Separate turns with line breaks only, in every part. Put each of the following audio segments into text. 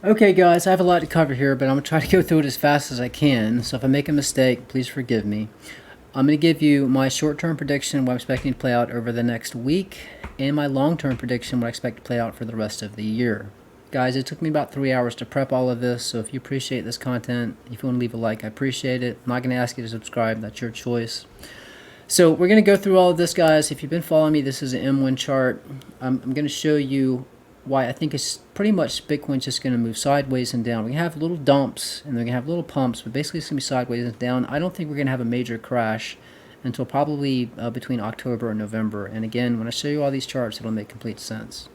Okay guys, I have a lot to cover here, but I'm going to try to go through it as fast as I can. So if I make a mistake, please forgive me. I'm going to give you my short-term prediction, what I'm expecting to play out over the next week, and my long-term prediction, what I expect to play out for the rest of the year. Guys, it took me about 3 hours to prep all of this, so if you appreciate this content, if you want to leave a like, I appreciate it. I'm not going to ask you to subscribe, that's your choice. So we're going to go through all of this, guys. If you've been following me, this is an M1 chart. I'm going to show you why I think it's pretty much Bitcoin's just going to move sideways and down. We have little dumps and we're going to have little pumps, but basically it's going to be sideways and down. I don't think we're going to have a major crash until probably between October and November. And again, when I show you all these charts, it'll make complete sense.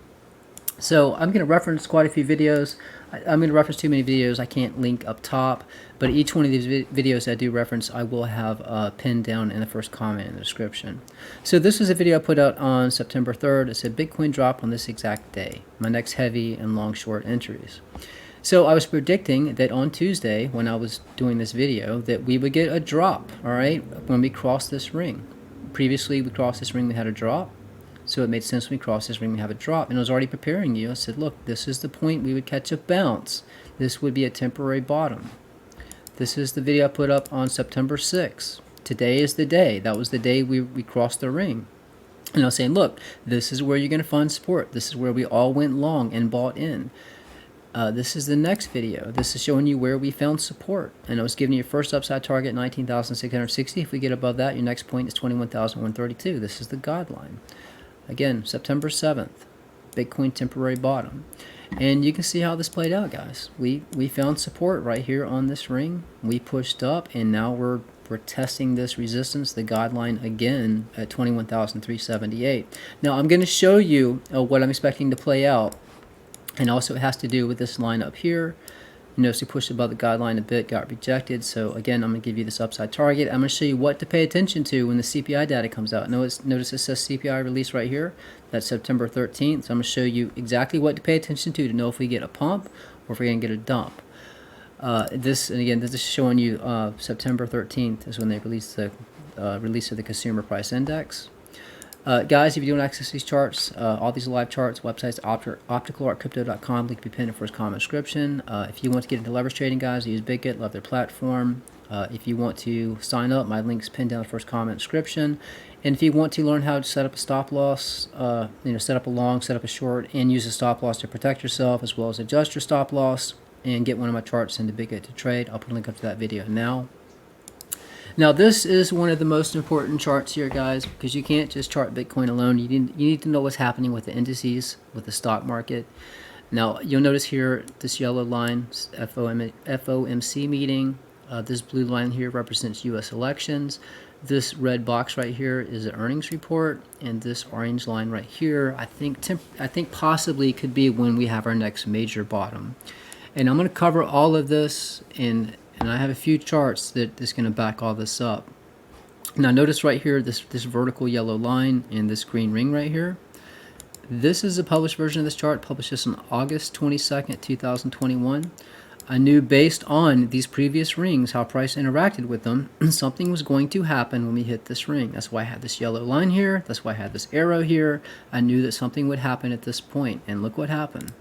So I'm going to reference quite a few videos. I'm going to reference too many videos I can't link up top, but each one of these videos I do reference, I will have pinned down in the first comment in the description. So this is a video I put out on September 3rd. It said Bitcoin drop on this exact day, my next heavy and long short entries. So I was predicting that on Tuesday, when I was doing this video, that we would get a drop, all right, when we cross this ring. Previously, we crossed this ring, we had a drop. So it made sense when we cross this ring, we have a drop. And I was already preparing you. I said, look, this is the point we would catch a bounce. This would be a temporary bottom. This is the video I put up on September 6th. Today is the day. That was the day we crossed the ring. And I was saying, look, this is where you're going to find support. This is where we all went long and bought in. This is the next video. This is showing you where we found support. And I was giving you your first upside target, 19,660. If we get above that, your next point is 21,132. This is the guideline. Again, September 7th, Bitcoin temporary bottom. And you can see how this played out, guys. We found support right here on this ring. We pushed up, and now we're testing this resistance, the guideline, again at 21,378. Now, I'm going to show you what I'm expecting to play out. And also it has to do with this line up here. You notice we pushed above the guideline a bit, got rejected. So again, I'm going to give you this upside target. I'm going to show you what to pay attention to when the CPI data comes out. Notice it says CPI release right here. That's September 13th. So I'm going to show you exactly what to pay attention to know if we get a pump or if we're going to get a dump. This is showing you September 13th is when they release the release of the consumer price index. Guys, if you don't access these charts, all these live charts, websites, opticalartcrypto.com, link be pinned in the first comment description. If you want to get into leverage trading, guys, use Bitget, love their platform. If you want to sign up, my link's pinned down in the first comment description. And if you want to learn how to set up a stop loss, set up a long, set up a short, and use a stop loss to protect yourself, as well as adjust your stop loss, and get one of my charts into Bitget to trade, I'll put a link up to that video now. Now this is one of the most important charts here, guys, because you can't just chart Bitcoin alone. You need to know what's happening with the indices, with the stock market. Now you'll notice here this yellow line, FOMC meeting. This blue line here represents U.S. elections. This red box right here is an earnings report, and this orange line right here, I think possibly could be when we have our next major bottom. And I'm going to cover all of this and I have a few charts that is going to back all this up. Now notice right here this vertical yellow line and this green ring right here. This is a published version of this chart, published this on August 22nd, 2021. I knew based on these previous rings, how price interacted with them, something was going to happen when we hit this ring. That's why I had this yellow line here. That's why I had this arrow here. I knew that something would happen at this point, and look what happened.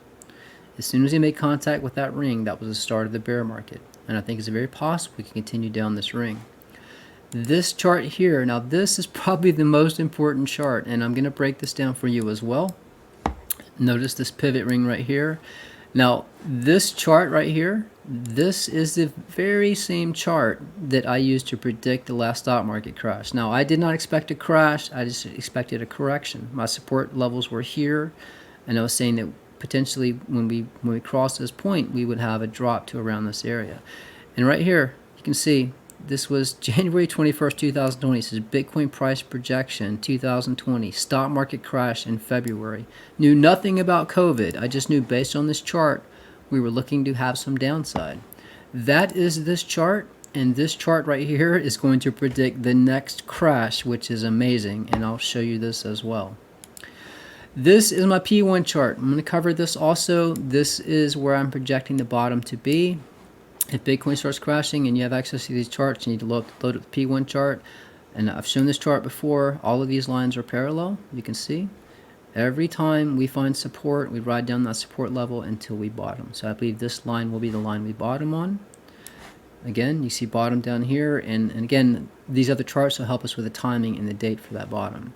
As soon as we made contact with that ring, that was the start of the bear market. And I think it's very possible we can continue down this ring. This chart here, now this is probably the most important chart, and I'm going to break this down for you as well. Notice this pivot ring right here. Now this chart right here, this is the very same chart that I used to predict the last stock market crash. Now I did not expect a crash, I just expected a correction. My support levels were here, and I was saying that potentially when we cross this point, we would have a drop to around this area. And right here, you can see this was January 21st, 2020. This is Bitcoin price projection 2020. Stock market crash in February. Knew nothing about COVID. I just knew based on this chart, we were looking to have some downside. That is this chart, and this chart right here is going to predict the next crash, which is amazing, and I'll show you this as well. This is my P1 chart. I'm going to cover this also. This is where I'm projecting the bottom to be. If Bitcoin starts crashing and you have access to these charts, you need to load up the P1 chart. And I've shown this chart before. All of these lines are parallel, you can see. Every time we find support, we ride down that support level until we bottom. So I believe this line will be the line we bottom on. Again, you see bottom down here, and again, these other charts will help us with the timing and the date for that bottom.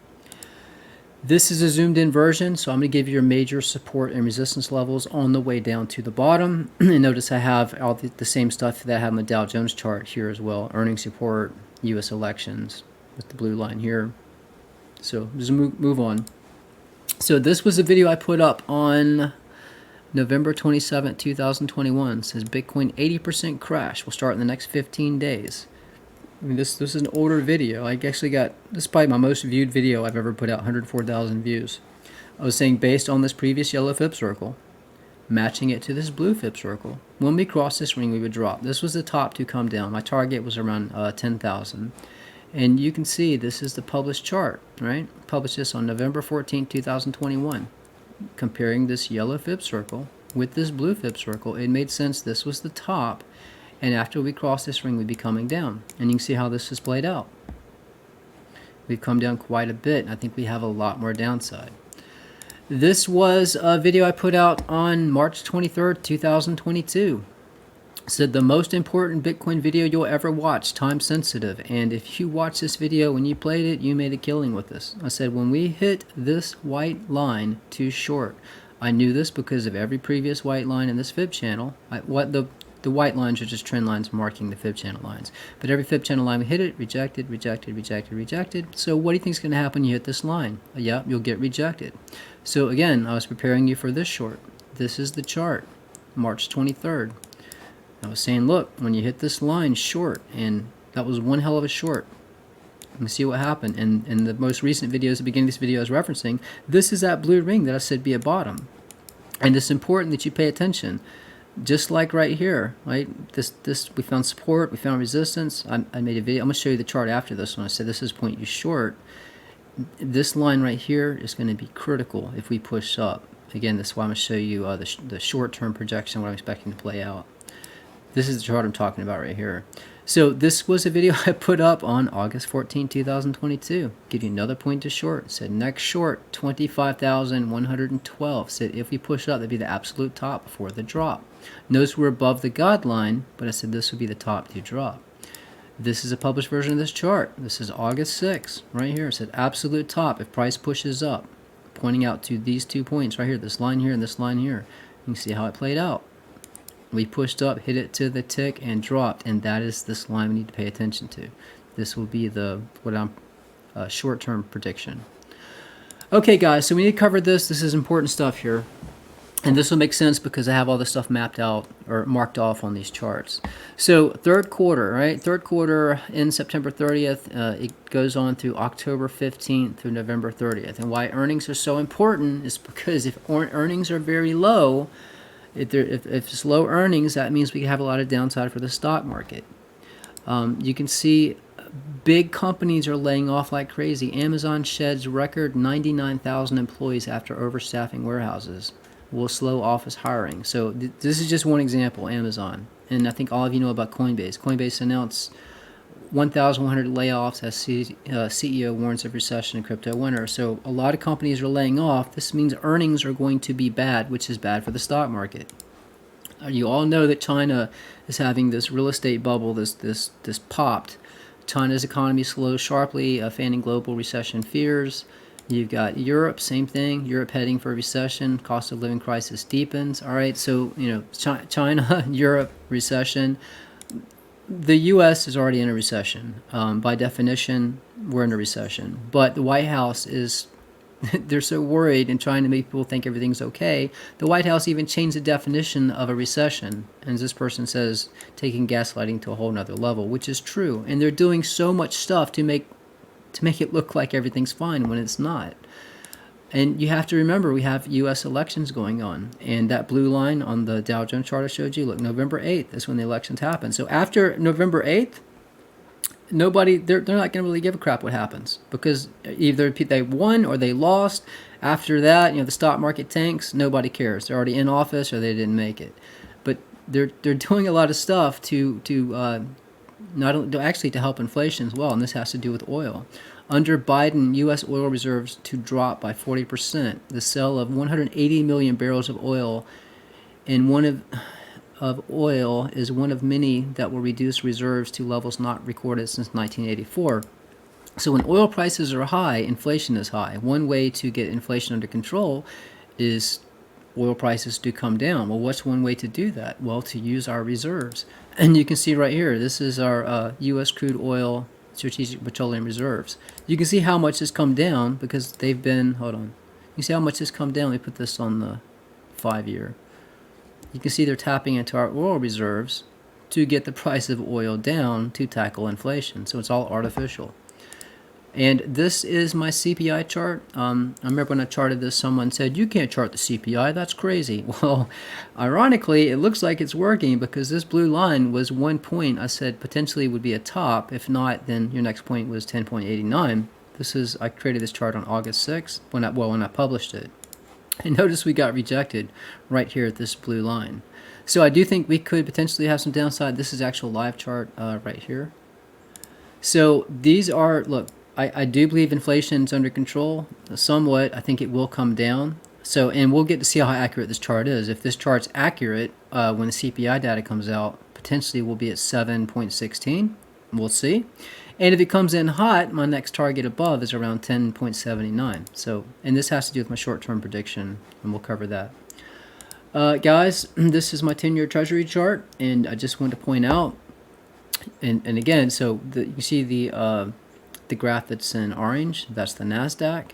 This is a zoomed in version, so I'm going to give you your major support and resistance levels on the way down to the bottom. And notice I have all the same stuff that I have on the Dow Jones chart here as well. Earnings report, U.S. elections with the blue line here. So just move on. So this was a video I put up on November 27, 2021. It says Bitcoin 80% crash will start in the next 15 days. I mean, this is an older video. I actually got, this is probably my most viewed video I've ever put out, 104,000 views. I was saying based on this previous yellow fib circle, matching it to this blue fib circle, when we cross this ring, we would drop. This was the top to come down. My target was around 10,000. And you can see this is the published chart, right? Published this on November 14, 2021. Comparing this yellow fib circle with this blue fib circle, it made sense this was the top. And after we cross this ring, we'd be coming down. And you can see how this has played out. We've come down quite a bit. I think we have a lot more downside. This was a video I put out on March 23rd, 2022. It said the most important Bitcoin video you'll ever watch, time sensitive. And if you watch this video, when you played it, you made a killing with this. I said when we hit this white line too short, I knew this because of every previous white line in this fib channel. The white lines are just trend lines marking the fib channel lines. But every fib channel line we hit it, rejected, rejected, rejected, rejected. So what do you think is going to happen when you hit this line? Yeah, you'll get rejected. So again, I was preparing you for this short. This is the chart, March 23rd. I was saying, look, when you hit this line short, and that was one hell of a short. Let me see what happened. And in the most recent videos, the beginning of this video I was referencing, this is that blue ring that I said be a bottom. And it's important that you pay attention. Just like right here, right? This we found support, we found resistance. I made a video. I'm going to show you the chart after this one. I said this is point you short. This line right here is going to be critical if we push up. Again, this is why I'm going to show you the short-term projection, what I'm expecting to play out. This is the chart I'm talking about right here. So this was a video I put up on August 14, 2022. Give you another point to short. It said next short, 25,112. Said if we push up, that'd be the absolute top before the drop. Notice we're above the God line, but I said this would be the top to drop. This is a published version of this chart. This is August 6, right here. It said absolute top if price pushes up, pointing out to these 2 points right here, this line here and this line here. You can see how it played out. We pushed up, hit it to the tick, and dropped, and that is this line we need to pay attention to. This will be short-term prediction. Okay, guys, so we need to cover this. This is important stuff here, and this will make sense because I have all this stuff mapped out or marked off on these charts. So third quarter, right? Third quarter in September 30th. It goes on through October 15th through November 30th. And why earnings are so important is because if earnings are very low, if it's low earnings, that means we have a lot of downside for the stock market. You can see big companies are laying off like crazy. Amazon sheds record 99,000 employees after overstaffing warehouses. Will slow office hiring. So this is just one example, Amazon. And I think all of you know about Coinbase. Coinbase announced 1,100 layoffs as CEO warns of recession in crypto winter. So a lot of companies are laying off. This means earnings are going to be bad, which is bad for the stock market. You all know that China is having this real estate bubble, this popped. China's economy slows sharply, fanning global recession fears. You've got Europe, same thing. Europe heading for a recession. Cost of living crisis deepens. All right, so China, Europe, recession. The U.S. is already in a recession. By definition, we're in a recession. But the White House is, they're so worried and trying to make people think everything's okay. The White House even changed the definition of a recession. And as this person says, taking gaslighting to a whole nother level, which is true. And they're doing so much stuff to make it look like everything's fine when it's not. And you have to remember, we have U.S. elections going on. And that blue line on the Dow Jones chart I showed you, look, November 8th is when the elections happen. So after November 8th, they're not going to really give a crap what happens. Because either they won or they lost. After that, the stock market tanks, nobody cares. They're already in office or they didn't make it. But they're doing a lot of stuff to not actually to help inflation as well. And this has to do with oil. Under Biden, U.S. oil reserves to drop by 40%. The sale of 180 million barrels of oil in of oil is one of many that will reduce reserves to levels not recorded since 1984. So when oil prices are high, inflation is high. One way to get inflation under control is oil prices to come down. Well, what's one way to do that? Well, to use our reserves. And you can see right here, this is our U.S. crude oil strategic petroleum reserves. You can see how much has come down because they've been, hold on. You see how much has come down? Let me put this on the 5-year. You can see they're tapping into our oil reserves to get the price of oil down to tackle inflation. So it's all artificial. And this is my CPI chart. I remember when I charted this, someone said, you can't chart the CPI, that's crazy. Well, ironically, it looks like it's working because this blue line was one point I said potentially would be a top. If not, then your next point was 10.89. I created this chart on August 6th when I published it. And notice we got rejected right here at this blue line. So I do think we could potentially have some downside. This is actual live chart right here. So these are, look, I do believe inflation is under control somewhat. I think it will come down. So, and we'll get to see how accurate this chart is. If this chart's accurate, when the CPI data comes out, potentially we'll be at 7.16. We'll see. And if it comes in hot, my next target above is around 10.79. So, and this has to do with my short-term prediction, and we'll cover that. Guys, this is my 10-year Treasury chart, and I just want to point out, and again, so you see the graph that's in orange, that's the NASDAQ,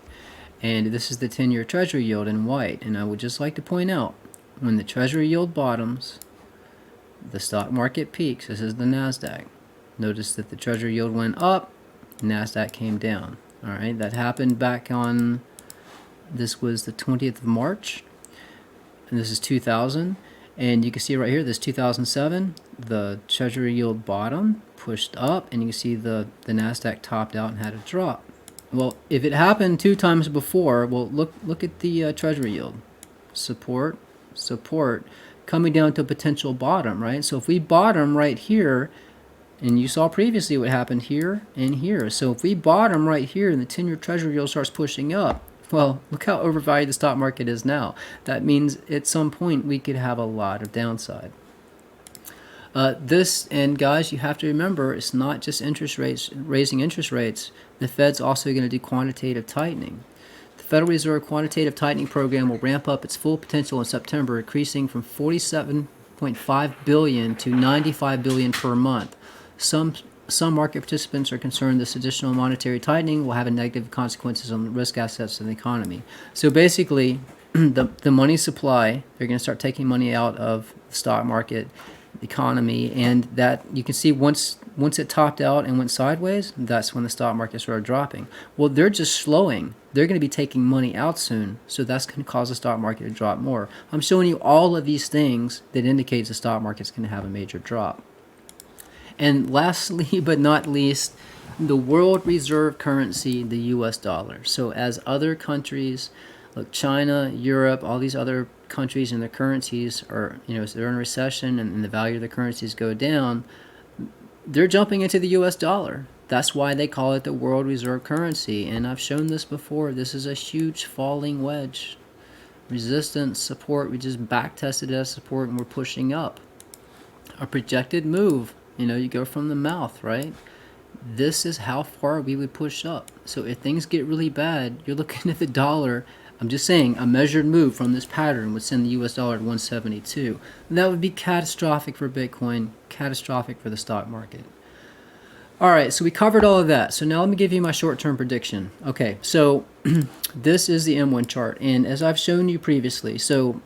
and this is the 10-year Treasury yield in white. And I would just like to point out, when the Treasury yield bottoms, the stock market peaks. This is the NASDAQ. Notice that the Treasury yield went up, NASDAQ came down. All right, that happened back on, this was the 20th of March, and this is 2000. And you can see right here, this 2007, the Treasury yield bottom, pushed up, and you can see the NASDAQ topped out and had a drop. Well, if it happened 2 times before, well, look at the Treasury yield. Support, coming down to a potential bottom, right? So if we bottom right here, and you saw previously what happened here and here. So if we bottom right here and the 10-year Treasury yield starts pushing up, well, look how overvalued the stock market is now. That means at some point we could have a lot of downside. And guys, you have to remember, it's not just interest rates, raising interest rates. The Fed's also going to do quantitative tightening. The Federal Reserve quantitative tightening program will ramp up its full potential in September, increasing from $47.5 billion to $95 billion per month. Some market participants are concerned this additional monetary tightening will have negative consequences on the risk assets in the economy. So basically, the money supply, they're going to start taking money out of the stock market, the economy, and that you can see once it topped out and went sideways, that's when the stock market started dropping. Well, they're just slowing. They're going to be taking money out soon, so that's going to cause the stock market to drop more. I'm showing you all of these things that indicates the stock market's going to have a major drop. And lastly, but not least, the world reserve currency, the US dollar. So as other countries, like China, Europe, all these other countries and their currencies are, they're in a recession and the value of their currencies go down, they're jumping into the US dollar. That's why they call it the world reserve currency. And I've shown this before. This is a huge falling wedge. Resistance, support, we just back tested as support and we're pushing up. A projected move. You go from the mouth, right? This is how far we would push up. So if things get really bad, you're looking at the dollar. I'm just saying a measured move from this pattern would send the US dollar to 172. That would be catastrophic for Bitcoin, catastrophic for the stock market. All right, so we covered all of that. So now let me give you my short-term prediction. Okay, so this is the M1 chart. And as I've shown you previously, so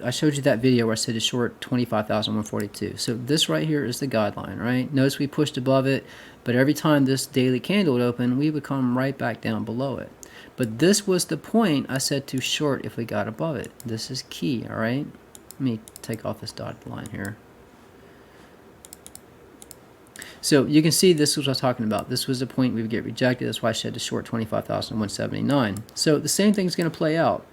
I showed you that video where I said it's short 25,142. So this right here is the guideline, right? Notice we pushed above it, but every time this daily candle would open, we would come right back down below it. But this was the point I said to short if we got above it. This is key, all right? Let me take off this dotted line here. So you can see this was what I was talking about. This was the point we would get rejected. That's why I said to short 25,179. So the same thing's going to play out.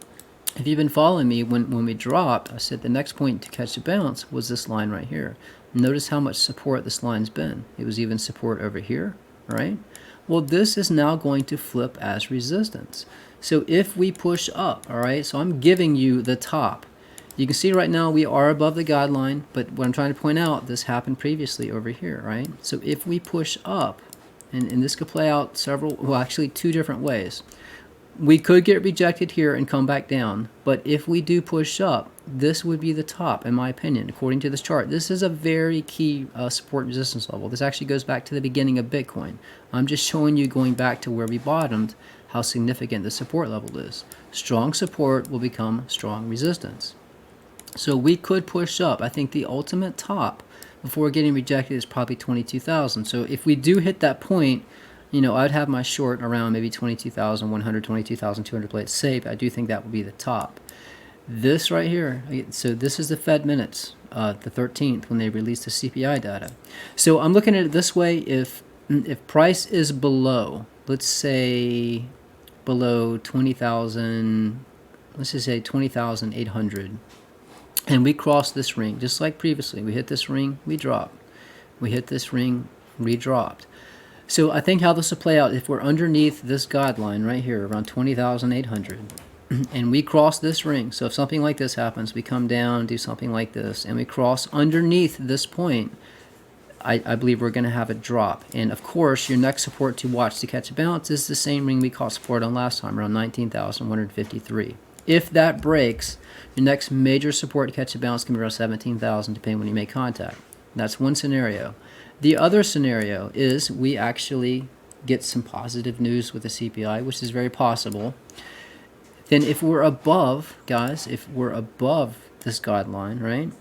If you've been following me, when we dropped, I said the next point to catch a bounce was this line right here. Notice how much support this line's been. It was even support over here, right? Well, this is now going to flip as resistance. So if we push up, all right, so I'm giving you the top. You can see right now we are above the guideline, but what I'm trying to point out, this happened previously over here, right? So if we push up, and this could play out several, well, actually two different ways. We could get rejected here and come back down, but if we do push up, this would be the top, in my opinion, according to this chart. This is a very key support resistance level. This actually goes back to the beginning of Bitcoin. I'm just showing you, going back to where we bottomed, how significant the support level is. Strong support will become strong resistance. So we could push up. I think the ultimate top before getting rejected is probably 22,000. So if we do hit that point, you know, I'd have my short around maybe 22,100, 22,200 plates safe. I do think that would be the top. This right here, so this is the Fed minutes, the 13th, when they released the CPI data. So I'm looking at it this way: if price is below, let's say below 20,000, let's just say 20,800, and we cross this ring, just like previously, we hit this ring, we dropped. We hit this ring, we dropped. So I think how this will play out, if we're underneath this guideline right here, around 20,800, and we cross this ring, so if something like this happens, we come down, do something like this, and we cross underneath this point, I believe we're going to have a drop. And of course, your next support to watch to catch a bounce is the same ring we caught support on last time, around 19,153. If that breaks, your next major support to catch a bounce can be around 17,000, depending when you make contact. That's one scenario. The other scenario is we actually get some positive news with the CPI, which is very possible. Then if we're above, guys, if we're above this guideline, right,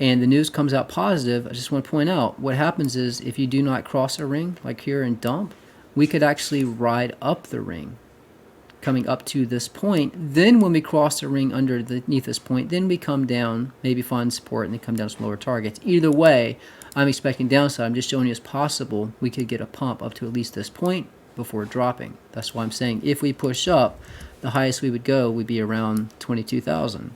and the news comes out positive, I just want to point out what happens is if you do not cross a ring, like here and dump, we could actually ride up the ring, coming up to this point. Then when we cross the ring underneath this point, then we come down, maybe find support, and then come down some lower targets. Either way, I'm expecting downside. I'm just showing you it's possible we could get a pump up to at least this point before dropping. That's why I'm saying if we push up, the highest we would go would be around 22,000.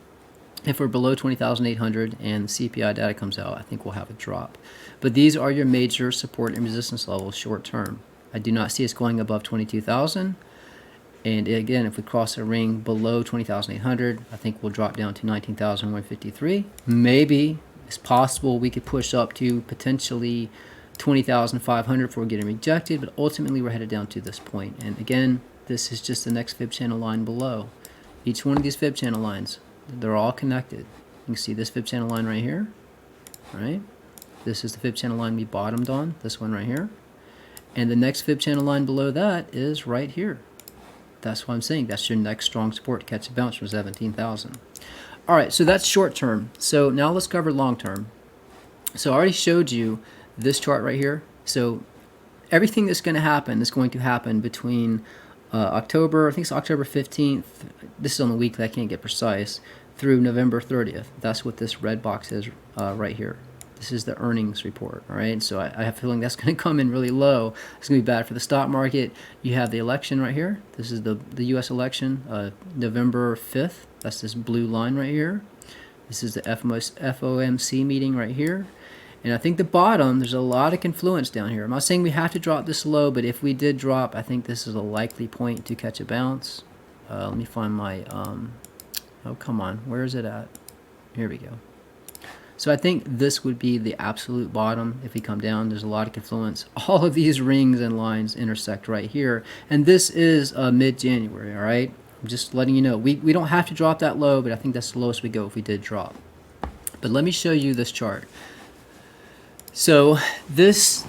If we're below 20,800 and the CPI data comes out, I think we'll have a drop. But these are your major support and resistance levels short term. I do not see us going above 22,000. And again, if we cross a ring below 20,800, I think we'll drop down to 19,153. Maybe it's possible we could push up to potentially 20,500 before getting rejected, but ultimately we're headed down to this point. And again, this is just the next fib channel line below. Each one of these fib channel lines, they're all connected. You can see this fib channel line right here, right? This is the fib channel line we bottomed on, this one right here. And the next fib channel line below that is right here. That's what I'm saying. That's your next strong support to catch a bounce from 17,000. All right, so that's short term. So now let's cover long term. So I already showed you this chart right here. So everything that's going to happen is going to happen between October, I think it's October 15th. This is on the weekly, I can't get precise, through November 30th. That's what this red box is right here. This is the earnings report, all right? So I have a feeling that's going to come in really low. It's going to be bad for the stock market. You have the election right here. This is the U.S. election, November 5th. That's this blue line right here. This is the FOMC meeting right here. And I think the bottom, there's a lot of confluence down here. I'm not saying we have to drop this low, but if we did drop, I think this is a likely point to catch a bounce. Let me find my, oh, come on. Where is it at? Here we go. So I think this would be the absolute bottom if we come down. There's a lot of confluence. All of these rings and lines intersect right here. And this is mid-January, all right? I'm just letting you know. We don't have to drop that low, but I think that's the lowest we go if we did drop. But let me show you this chart. So this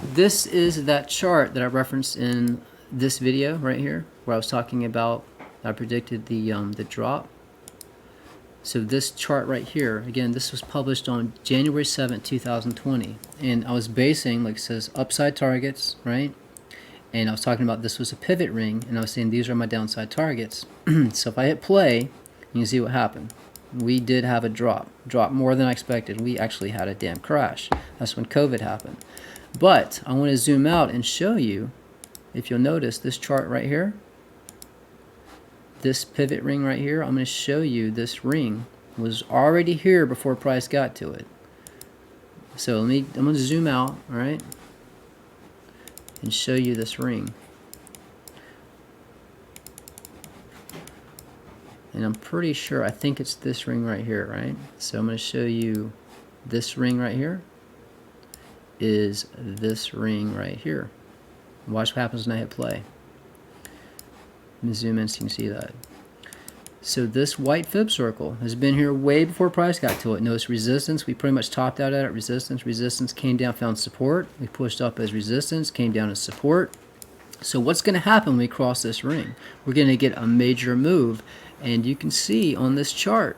is that chart that I referenced in this video right here, where I was talking about, I predicted the drop. So this chart right here, again, this was published on January 7th, 2020. And I was basing, like it says, upside targets, right? And I was talking about this was a pivot ring, and I was saying these are my downside targets. So if I hit play, you can see what happened. We did have a drop more than I expected. We actually had a damn crash. That's when COVID happened. But I want to zoom out and show you, if you'll notice this chart right here, this pivot ring right here, I'm going to show you this ring was already here before price got to it. So I'm going to zoom out, all right, and show you this ring. and I'm pretty sure, I think it's this ring right here, right? So I'm going to show you this ring right here is this ring right here. Watch what happens when I hit play. Let me zoom in so you can see that. So this white fib circle has been here way before price got to it. Notice resistance, we pretty much topped out at it, resistance, came down, found support. We pushed up as resistance, came down as support. So what's going to happen when we cross this ring? We're going to get a major move, and you can see on this chart,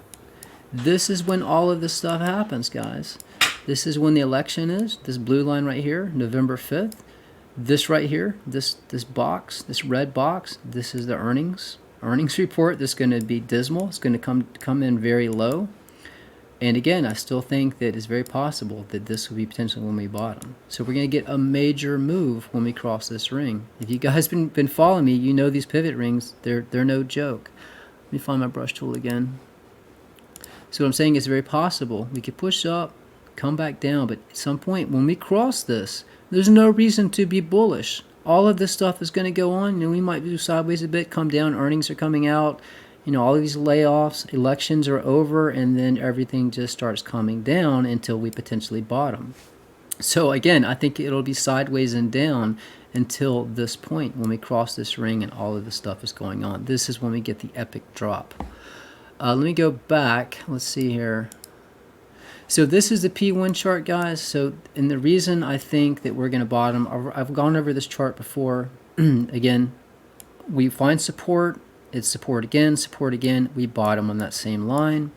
this is when all of this stuff happens, guys. This is when the election is, this blue line right here, November 5th. This right here, this box, this red box, this is the earnings report. This is going to be dismal. It's going to come in very low. And again, I still think that it's very possible that this will be potentially when we bottom. So we're going to get a major move when we cross this ring. If you guys been following me, you know these pivot rings, they're no joke. Let me find my brush tool again. So what I'm saying is very possible. We could push up, come back down, but at some point when we cross this, there's no reason to be bullish. All of this stuff is going to go on. We might do sideways a bit, come down, earnings are coming out. All of these layoffs, elections are over, and then everything just starts coming down until we potentially bottom. So again, I think it'll be sideways and down until this point when we cross this ring and all of this stuff is going on. This is when we get the epic drop. Let me go back. Let's see here. So this is the P1 chart, guys. So, and the reason I think that we're going to bottom, I've gone over this chart before. Again, we find support, it's support again, we bottom on that same line.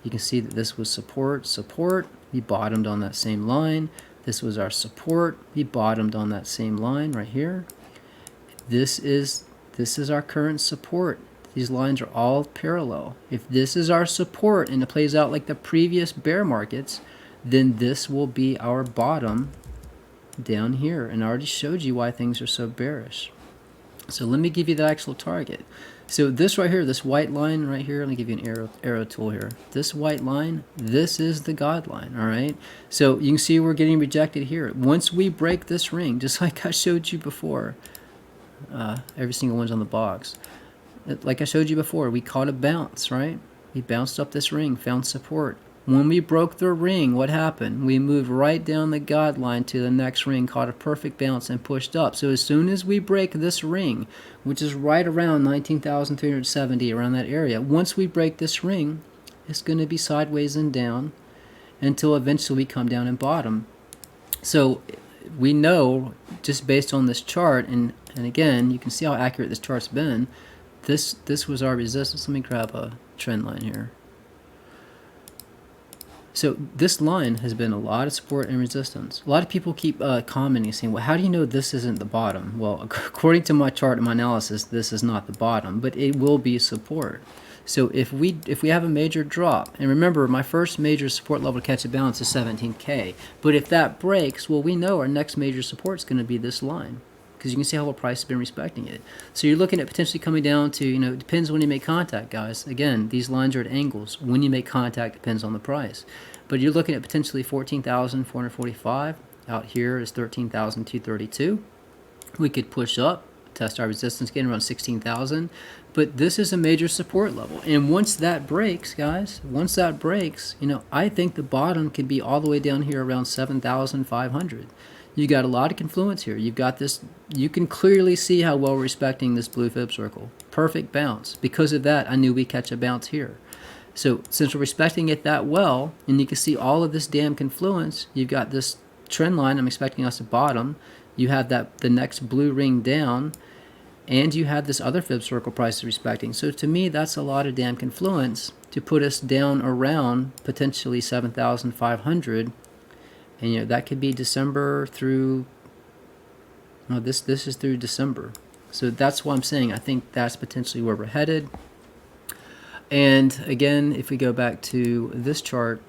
You can see that this was support, we bottomed on that same line. This was our support, we bottomed on that same line right here. This is our current support. These lines are all parallel. If this is our support and it plays out like the previous bear markets, then this will be our bottom down here. And I already showed you why things are so bearish. So let me give you the actual target. So this right here, this white line right here, let me give you an arrow tool here. This white line, this is the God line, all right? So you can see we're getting rejected here. Once we break this ring, just like I showed you before, every single one's on the box. Like I showed you before, we caught a bounce, right? We bounced up this ring, found support. When we broke the ring, what happened? We moved right down the God line to the next ring, caught a perfect bounce, and pushed up. So as soon as we break this ring, which is right around 19,370, around that area, once we break this ring, it's going to be sideways and down until eventually we come down and bottom. So we know, just based on this chart, and again, you can see how accurate this chart's been, this was our resistance. Let me grab a trend line here. So this line has been a lot of support and resistance. A lot of people keep commenting, saying, well, how do you know this isn't the bottom? Well, according to my chart and my analysis, this is not the bottom, but it will be support. So if we have a major drop, and remember, my first major support level to catch a bounce is 17K, but if that breaks, well, we know our next major support is going to be this line, because you can see how the price has been respecting it. So you're looking at potentially coming down to, it depends when you make contact, guys. Again, these lines are at angles. When you make contact depends on the price. But you're looking at potentially 14,445. Out here is 13,232. We could push up, test our resistance again around 16,000. But this is a major support level. And once that breaks, guys, I think the bottom could be all the way down here around 7,500. You got a lot of confluence here. You've got this, you can clearly see how well we're respecting this blue fib circle. Perfect bounce. Because of that, I knew we'd catch a bounce here. So since we're respecting it that well, and you can see all of this damn confluence, you've got this trend line, I'm expecting us to bottom. You have the next blue ring down, and you have this other fib circle price respecting. So to me, that's a lot of damn confluence to put us down around potentially 7,500. And that could be December through, no, this is through December. So that's why I'm saying I think that's potentially where we're headed. And again, if we go back to this chart,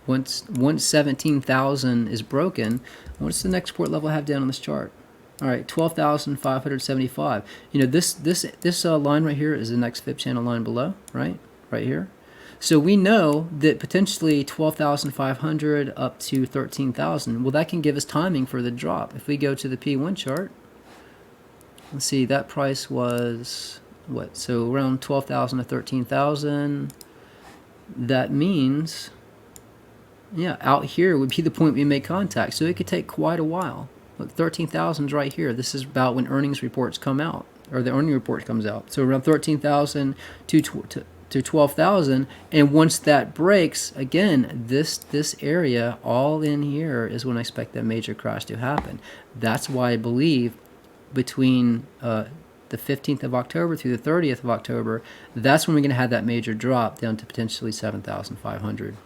once 17,000 is broken, what's the next support level I have down on this chart? All right, 12,575. This line right here is the next fib channel line below, right here. So we know that potentially 12,500 up to 13,000. Well, that can give us timing for the drop. If we go to the P1 chart, let's see, that price was what? So around 12,000 to 13,000. That means, yeah, out here would be the point we make contact. So it could take quite a while. Look, 13,000 is right here. This is about when earnings reports come out, or the earning report comes out. So around 13,000 to 12,000, and once that breaks, again, this area all in here is when I expect that major crash to happen. That's why I believe between the 15th of October through the 30th of October, that's when we're going to have that major drop down to potentially 7,500.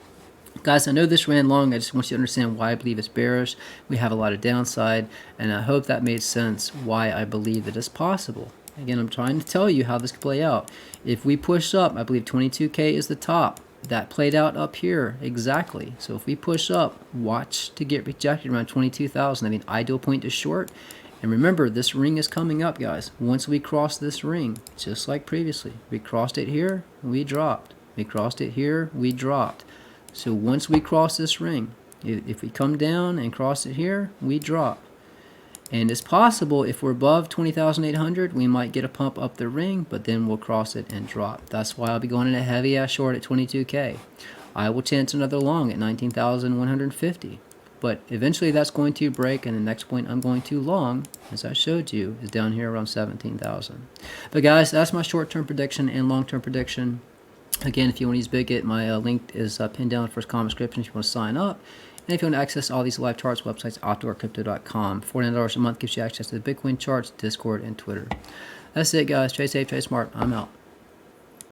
Guys, I know this ran long. I just want you to understand why I believe it's bearish. We have a lot of downside, and I hope that made sense why I believe that it's possible. Again, I'm trying to tell you how this could play out. If we push up, I believe 22K is the top. That played out up here exactly. So if we push up, watch to get rejected around 22,000. I mean, ideal point to short. And remember, this ring is coming up, guys. Once we cross this ring, just like previously, we crossed it here, we dropped. We crossed it here, we dropped. So once we cross this ring, if we come down and cross it here, we drop. And it's possible if we're above 20,800, we might get a pump up the ring, but then we'll cross it and drop. That's why I'll be going in a heavy ass short at 22K. I will chance another long at 19,150. But eventually that's going to break, and the next point I'm going to long, as I showed you, is down here around 17,000. But guys, that's my short-term prediction and long-term prediction. Again, if you want to use Bigot, my link is pinned down in the first comment description if you want to sign up. And if you want to access all these live charts, websites, OptiWorkCrypto.com. $49 a month gives you access to the Bitcoin charts, Discord, and Twitter. That's it, guys. Trade safe, trade smart. I'm out.